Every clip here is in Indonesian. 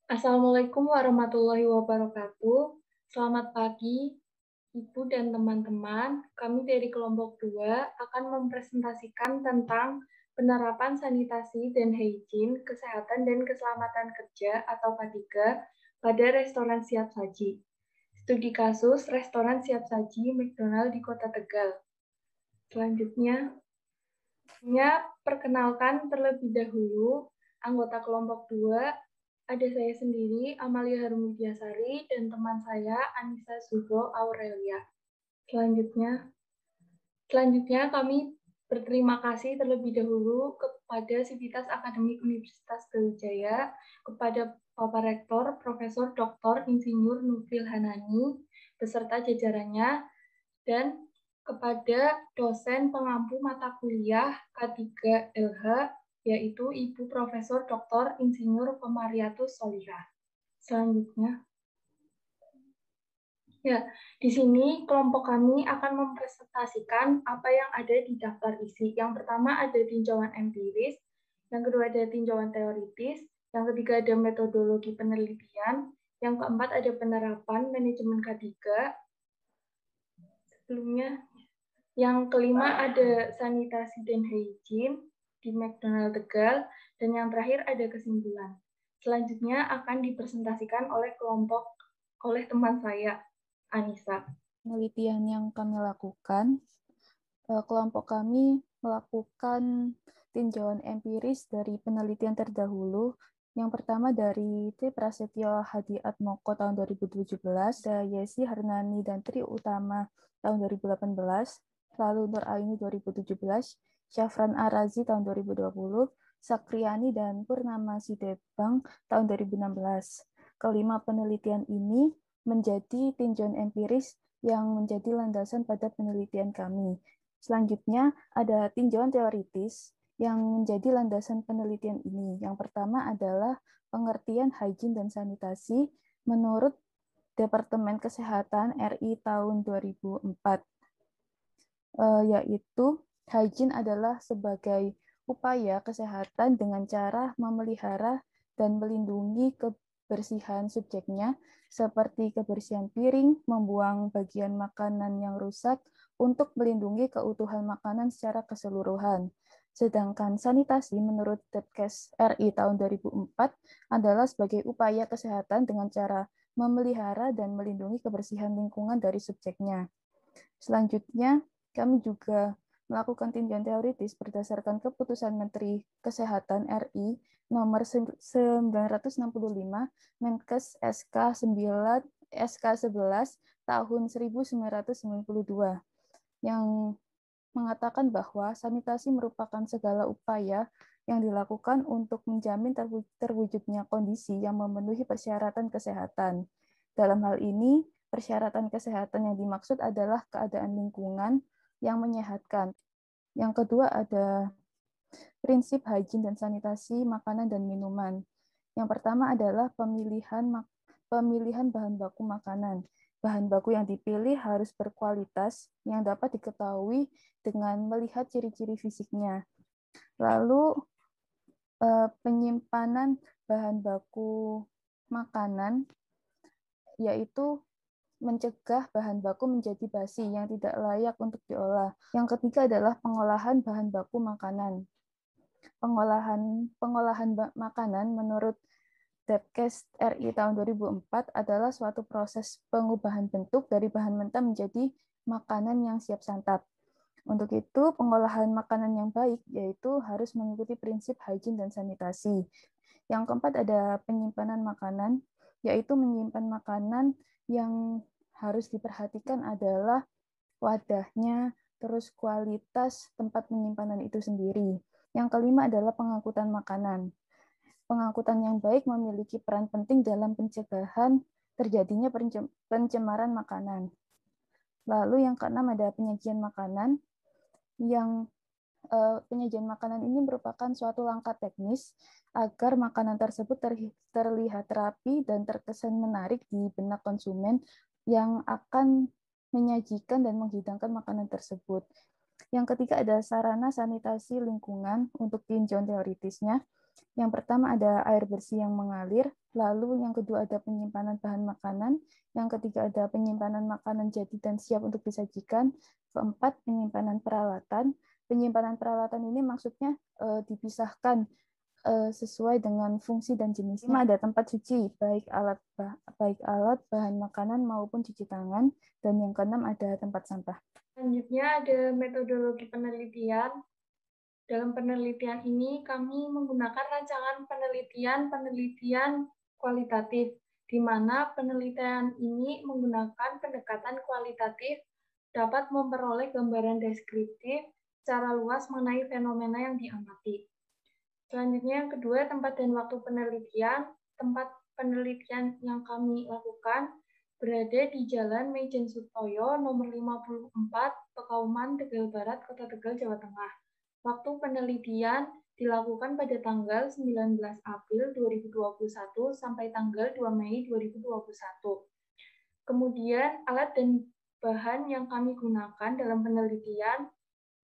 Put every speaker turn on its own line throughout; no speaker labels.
Assalamualaikum warahmatullahi wabarakatuh. Selamat pagi, Ibu dan teman-teman. Kami dari kelompok 2 akan mempresentasikan tentang penerapan sanitasi dan hygiene, kesehatan dan keselamatan kerja atau K3 pada restoran siap saji. Studi kasus restoran siap saji McDonald di Kota Tegal. Selanjutnya, perkenalkan terlebih dahulu anggota kelompok 2 ada saya sendiri, Amalia Harmudiasari, dan teman saya, Anissa Zuhro Aurelia. Selanjutnya kami berterima kasih terlebih dahulu kepada Sivitas Akademik Universitas Brawijaya, kepada Bapak Rektor, Profesor Dr. Insinyur Nufil Hanani, beserta jajarannya, dan kepada dosen pengampu mata kuliah K3 LH, yaitu Ibu Profesor Dr. Insinyur Komariatus Solihah. Selanjutnya, ya, di sini kelompok kami akan mempresentasikan apa yang ada di daftar isi. Yang pertama ada tinjauan empiris, yang kedua ada tinjauan teoritis, yang ketiga ada metodologi penelitian, yang keempat ada penerapan manajemen K3, sebelumnya yang kelima ada sanitasi dan hygiene di McDonald Tegal, dan yang terakhir ada kesimpulan. Selanjutnya akan dipresentasikan oleh teman saya, Anissa.
Penelitian yang kami lakukan, kelompok kami melakukan tinjauan empiris dari penelitian terdahulu. Yang pertama dari Tri Prasetyo Hadi Atmoko tahun 2017, Yesi Harnani dan Tri Utama tahun 2018, lalu Nur Aini 2017, Syafran Arazi tahun 2020, Sakriani dan Purnama Sidebang tahun 2016. Kelima penelitian ini menjadi tinjauan empiris yang menjadi landasan pada penelitian kami. Selanjutnya ada tinjauan teoritis yang menjadi landasan penelitian ini. Yang pertama adalah pengertian hygiene dan sanitasi menurut Departemen Kesehatan RI tahun 2004, yaitu hygiene adalah sebagai upaya kesehatan dengan cara memelihara dan melindungi kebersihan subjeknya, seperti kebersihan piring, membuang bagian makanan yang rusak, untuk melindungi keutuhan makanan secara keseluruhan. Sedangkan sanitasi menurut Depkes RI tahun 2004 adalah sebagai upaya kesehatan dengan cara memelihara dan melindungi kebersihan lingkungan dari subjeknya. Selanjutnya, kami juga melakukan tinjauan teoritis berdasarkan keputusan Menteri Kesehatan RI nomor 965 Menkes SK 9 SK 11 tahun 1992 yang mengatakan bahwa sanitasi merupakan segala upaya yang dilakukan untuk menjamin terwujudnya kondisi yang memenuhi persyaratan kesehatan. Dalam hal ini, persyaratan kesehatan yang dimaksud adalah keadaan lingkungan yang menyehatkan. Yang kedua ada prinsip hygiene dan sanitasi makanan dan minuman. Yang pertama adalah pemilihan bahan baku makanan. Bahan baku yang dipilih harus berkualitas yang dapat diketahui dengan melihat ciri-ciri fisiknya. Lalu penyimpanan bahan baku makanan yaitu mencegah bahan baku menjadi basi yang tidak layak untuk diolah. Yang ketiga adalah pengolahan bahan baku makanan. Pengolahan makanan menurut Depkes RI tahun 2004 adalah suatu proses pengubahan bentuk dari bahan mentah menjadi makanan yang siap santap. Untuk itu, pengolahan makanan yang baik yaitu harus mengikuti prinsip hygiene dan sanitasi. Yang keempat ada penyimpanan makanan, yaitu menyimpan makanan yang harus diperhatikan adalah wadahnya, terus kualitas tempat penyimpanan itu sendiri. Yang kelima adalah pengangkutan makanan. Pengangkutan yang baik memiliki peran penting dalam pencegahan terjadinya pencemaran makanan. Lalu yang keenam ada penyajian makanan, yang penyajian makanan ini merupakan suatu langkah teknis agar makanan tersebut terlihat rapi dan terkesan menarik di benak konsumen yang akan menyajikan dan menghidangkan makanan tersebut. Yang ketiga ada sarana sanitasi lingkungan untuk tinjauan teoritisnya. Yang pertama ada air bersih yang mengalir, lalu yang kedua ada penyimpanan bahan makanan, yang ketiga ada penyimpanan makanan jadi dan siap untuk disajikan, keempat penyimpanan peralatan. Penyimpanan peralatan ini maksudnya dipisahkan sesuai dengan fungsi dan jenisnya. Lima, ada tempat suci, baik alat, bahan makanan maupun cuci tangan, dan yang keenam ada tempat sampah.
Selanjutnya ada metodologi penelitian. Dalam penelitian ini kami menggunakan rancangan penelitian kualitatif, di mana penelitian ini menggunakan pendekatan kualitatif dapat memperoleh gambaran deskriptif secara luas mengenai fenomena yang diamati. Selanjutnya yang kedua, tempat dan waktu penelitian. Tempat penelitian yang kami lakukan berada di Jalan Maijen Sutoyo, nomor 54, Pekauman, Tegal Barat, Kota Tegal, Jawa Tengah. Waktu penelitian dilakukan pada tanggal 19 April 2021 sampai tanggal 2 Mei 2021. Kemudian alat dan bahan yang kami gunakan dalam penelitian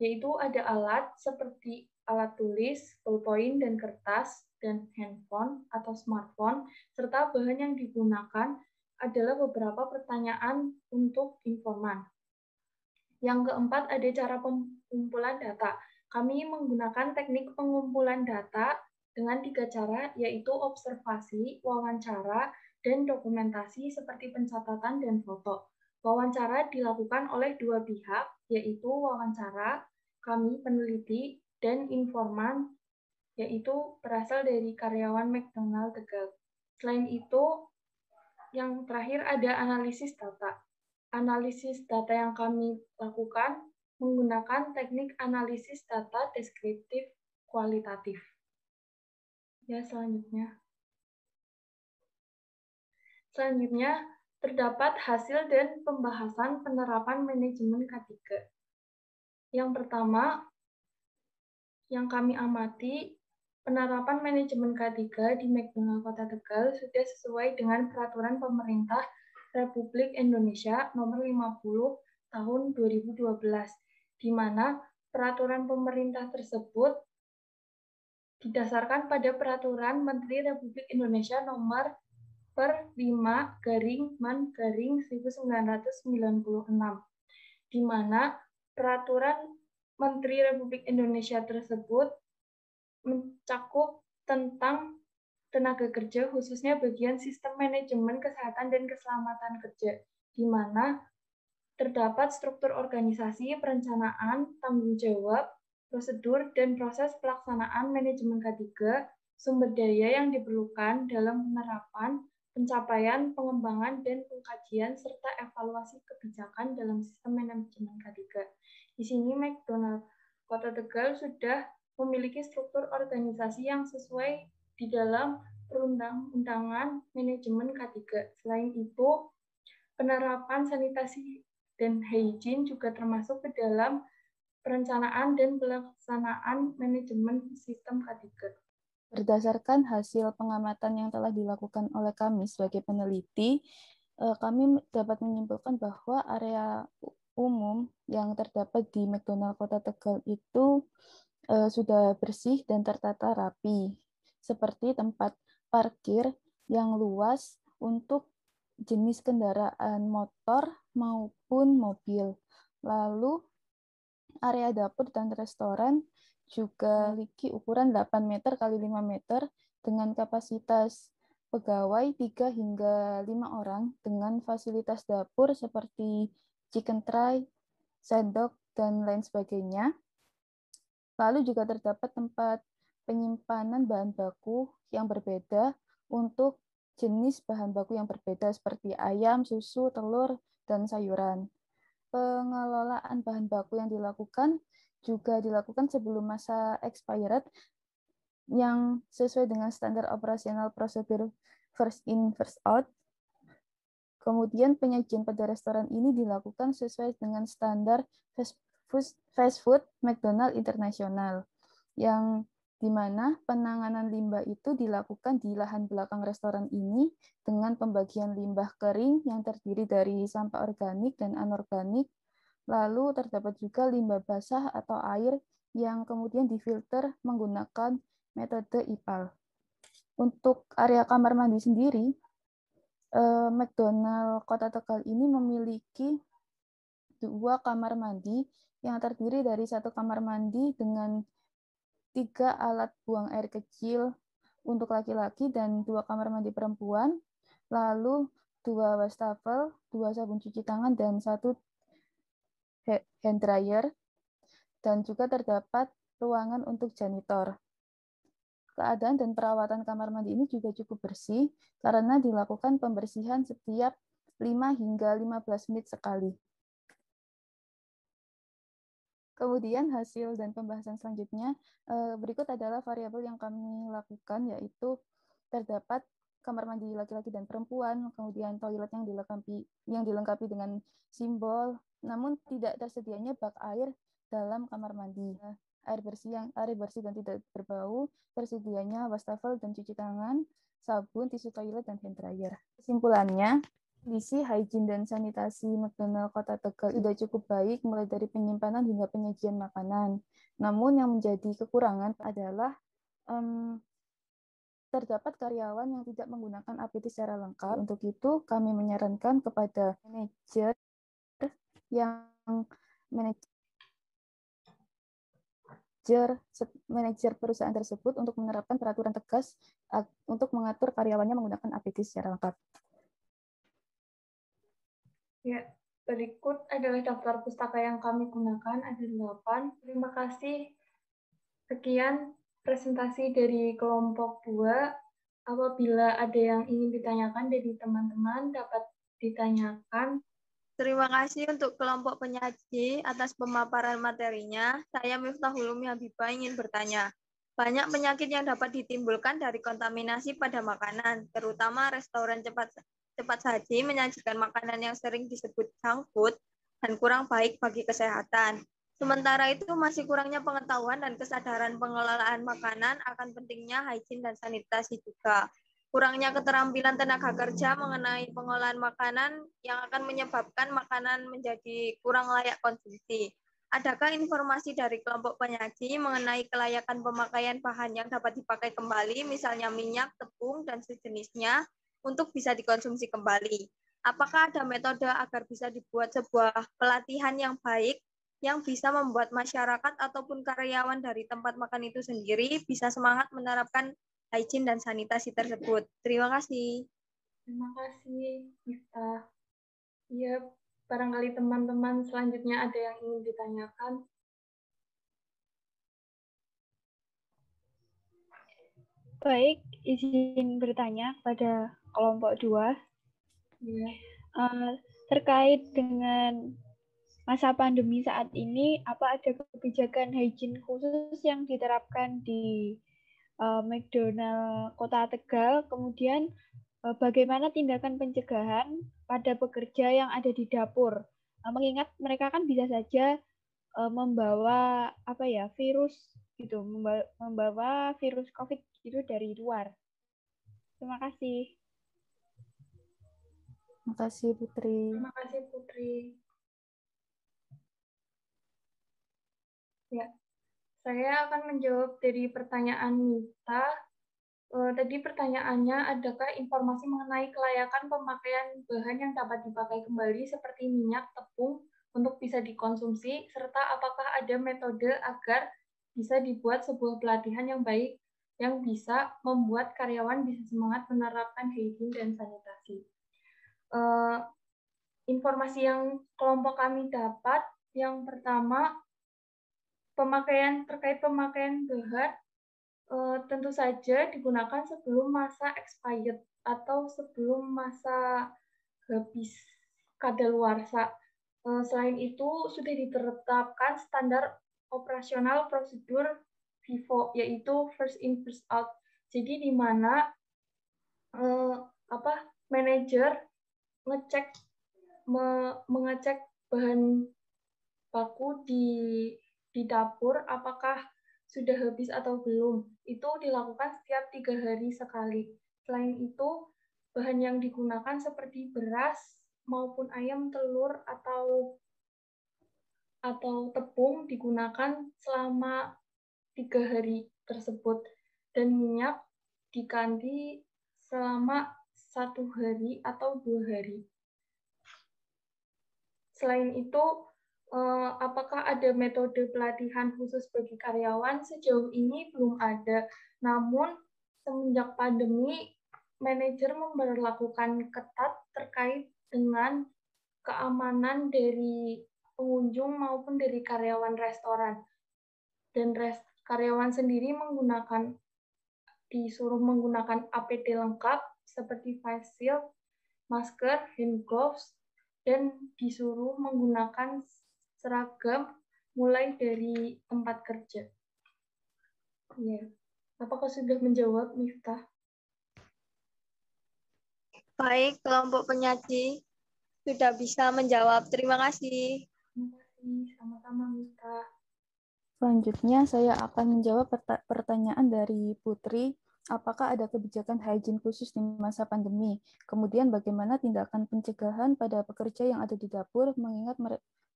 yaitu ada alat seperti alat tulis, ballpoint dan kertas, dan handphone atau smartphone, serta bahan yang digunakan adalah beberapa pertanyaan untuk informan. Yang keempat ada cara pengumpulan data. Kami menggunakan teknik pengumpulan data dengan 3 cara, yaitu observasi, wawancara, dan dokumentasi seperti pencatatan dan foto. Wawancara dilakukan oleh 2 pihak, yaitu wawancara kami peneliti dan informan, yaitu berasal dari karyawan McDonald Tegal. Selain itu, yang terakhir ada analisis data. Analisis data yang kami lakukan menggunakan teknik analisis data deskriptif kualitatif. Ya, Selanjutnya, terdapat hasil dan pembahasan penerapan manajemen K3. Yang pertama, yang kami amati, penerapan manajemen K3 di McDonald Kota Tegal sudah sesuai dengan peraturan pemerintah Republik Indonesia nomor 50 tahun 2012, di mana peraturan pemerintah tersebut didasarkan pada peraturan Menteri Republik Indonesia nomor per 5/Man/1996, di mana peraturan Menteri Republik Indonesia tersebut mencakup tentang tenaga kerja, khususnya bagian sistem manajemen kesehatan dan keselamatan kerja, di mana terdapat struktur organisasi, perencanaan, tanggung jawab, prosedur, dan proses pelaksanaan manajemen K3, sumber daya yang diperlukan dalam penerapan, pencapaian, pengembangan, dan pengkajian, serta evaluasi kebijakan dalam sistem manajemen K3. Di sini McDonald Kota Tegal sudah memiliki struktur organisasi yang sesuai di dalam perundang-undangan manajemen K3. Selain itu, penerapan sanitasi dan hygiene juga termasuk ke dalam perencanaan dan pelaksanaan manajemen sistem K3.
Berdasarkan hasil pengamatan yang telah dilakukan oleh kami sebagai peneliti, kami dapat menyimpulkan bahwa area umum yang terdapat di McDonald Kota Tegal itu sudah bersih dan tertata rapi, seperti tempat parkir yang luas untuk jenis kendaraan motor maupun mobil. Lalu area dapur dan restoran juga memiliki ukuran 8 meter x 5 meter dengan kapasitas pegawai 3 hingga 5 orang dengan fasilitas dapur seperti chicken tray, sendok, dan lain sebagainya. Lalu juga terdapat tempat penyimpanan bahan baku yang berbeda untuk jenis bahan baku yang berbeda seperti ayam, susu, telur, dan sayuran. Pengelolaan bahan baku yang dilakukan juga dilakukan sebelum masa expired yang sesuai dengan standar operasional prosedur first in, first out. Kemudian penyajian pada restoran ini dilakukan sesuai dengan standar fast food McDonald International, yang di mana penanganan limbah itu dilakukan di lahan belakang restoran ini dengan pembagian limbah kering yang terdiri dari sampah organik dan anorganik. Lalu terdapat juga limbah basah atau air yang kemudian difilter menggunakan metode IPAL. Untuk area kamar mandi sendiri, McDonald Kota Tegal ini memiliki 2 kamar mandi yang terdiri dari 1 kamar mandi dengan 3 alat buang air kecil untuk laki-laki dan 2 kamar mandi perempuan, lalu 2 wastafel, 2 sabun cuci tangan, dan 1 hand dryer, dan juga terdapat ruangan untuk janitor. Keadaan dan perawatan kamar mandi ini juga cukup bersih karena dilakukan pembersihan setiap 5 hingga 15 menit sekali. Kemudian hasil dan pembahasan selanjutnya, berikut adalah variabel yang kami lakukan, yaitu terdapat kamar mandi laki-laki dan perempuan, kemudian toilet yang dilengkapi dengan simbol, namun tidak tersedianya bak air dalam kamar mandi. Air bersih dan tidak berbau, tersedianya wastafel dan cuci tangan, sabun, tisu toilet, dan hand dryer. Kesimpulannya, kondisi hygiene dan sanitasi McDonald Kota Tegal tidak cukup baik, mulai dari penyimpanan hingga penyajian makanan. Namun yang menjadi kekurangan adalah terdapat karyawan yang tidak menggunakan APD secara lengkap. Untuk itu, kami menyarankan kepada manajer perusahaan tersebut untuk menerapkan peraturan tegas untuk mengatur karyawannya menggunakan APD secara lengkap.
Ya, berikut adalah daftar pustaka yang kami gunakan, ada 8. Terima kasih. Sekian presentasi dari kelompok 2. Apabila ada yang ingin ditanyakan dari teman-teman, dapat ditanyakan.
Terima kasih untuk kelompok penyaji atas pemaparan materinya. Saya Miftahul Umi Habibah ingin bertanya. Banyak penyakit yang dapat ditimbulkan dari kontaminasi pada makanan, terutama restoran cepat saji menyajikan makanan yang sering disebut junk food dan kurang baik bagi kesehatan. Sementara itu masih kurangnya pengetahuan dan kesadaran pengelolaan makanan akan pentingnya hygiene dan sanitasi juga. Kurangnya keterampilan tenaga kerja mengenai pengolahan makanan yang akan menyebabkan makanan menjadi kurang layak konsumsi. Adakah informasi dari kelompok penyaji mengenai kelayakan pemakaian bahan yang dapat dipakai kembali, misalnya minyak, tepung, dan sejenisnya, untuk bisa dikonsumsi kembali? Apakah ada metode agar bisa dibuat sebuah pelatihan yang baik yang bisa membuat masyarakat ataupun karyawan dari tempat makan itu sendiri bisa semangat menerapkan hygiene dan sanitasi tersebut? Terima kasih.
Terima kasih, Miftah. Ya, barangkali teman-teman selanjutnya ada yang ingin ditanyakan.
Baik, izin bertanya pada kelompok 2.
Ya.
Terkait dengan masa pandemi saat ini, apa ada kebijakan hygiene khusus yang diterapkan di McDonald Kota Tegal? Kemudian bagaimana tindakan pencegahan pada pekerja yang ada di dapur? Mengingat mereka kan bisa saja membawa virus gitu, membawa virus COVID itu dari luar. Terima kasih.
Terima kasih, Putri.
Terima kasih, Putri. Ya, saya akan menjawab dari pertanyaan Mita. Tadi pertanyaannya, adakah informasi mengenai kelayakan pemakaian bahan yang dapat dipakai kembali seperti minyak, tepung untuk bisa dikonsumsi, serta apakah ada metode agar bisa dibuat sebuah pelatihan yang baik yang bisa membuat karyawan bisa semangat menerapkan hygiene dan sanitasi. Informasi yang kelompok kami dapat, yang pertama, terkait pemakaian bahan tentu saja digunakan sebelum masa expired atau sebelum masa habis kadaluarsa. Selain itu, sudah ditetapkan standar operasional prosedur FIFO, yaitu first in first out. Jadi di mana manajer mengecek bahan baku di dapur apakah sudah habis atau belum. Itu dilakukan setiap 3 hari sekali. Selain itu, bahan yang digunakan seperti beras maupun ayam, telur, atau tepung digunakan selama 3 hari tersebut. dan minyak diganti selama 1 hari atau 2 hari. Selain itu, apakah ada metode pelatihan khusus bagi karyawan? Sejauh ini belum ada. Namun, semenjak pandemi, manajer memberlakukan ketat terkait dengan keamanan dari pengunjung maupun dari karyawan restoran. Dan karyawan sendiri disuruh menggunakan APD lengkap seperti face shield, masker, hand gloves, dan disuruh menggunakan seragam mulai dari tempat kerja. Ya. Apakah sudah menjawab, Miftah?
Baik, kelompok penyaji sudah bisa menjawab. Terima kasih.
Terima kasih. Sama-sama, Miftah.
Selanjutnya, saya akan menjawab pertanyaan dari Putri. Apakah ada kebijakan hygiene khusus di masa pandemi? Kemudian bagaimana tindakan pencegahan pada pekerja yang ada di dapur, mengingat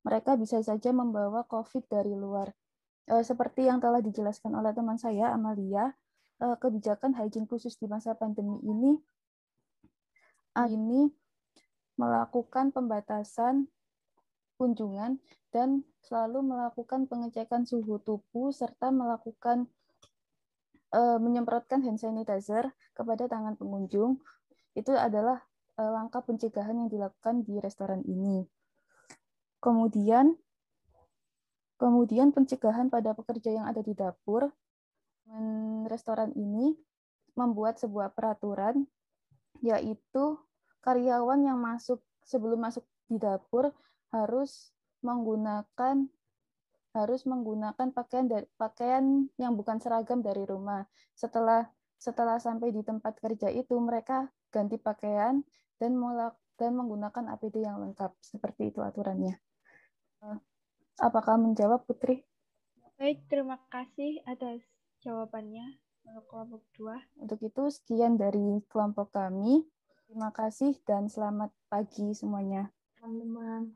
mereka bisa saja membawa COVID dari luar. Seperti yang telah dijelaskan oleh teman saya, Amalia, kebijakan hygiene khusus di masa pandemi ini melakukan pembatasan kunjungan dan selalu melakukan pengecekan suhu tubuh serta melakukan menyemprotkan hand sanitizer kepada tangan pengunjung. Itu adalah langkah pencegahan yang dilakukan di restoran ini. Kemudian pencegahan pada pekerja yang ada di dapur. Restoran ini membuat sebuah peraturan, yaitu karyawan yang sebelum masuk di dapur harus menggunakan pakaian yang bukan seragam dari rumah. Setelah sampai di tempat kerja itu, mereka ganti pakaian dan menggunakan APD yang lengkap. Seperti itu aturannya. Apakah menjawab, Putri?
Baik, terima kasih atas jawabannya untuk kelompok 2.
Untuk itu, sekian dari kelompok kami. Terima kasih dan selamat pagi semuanya.
Teman-teman.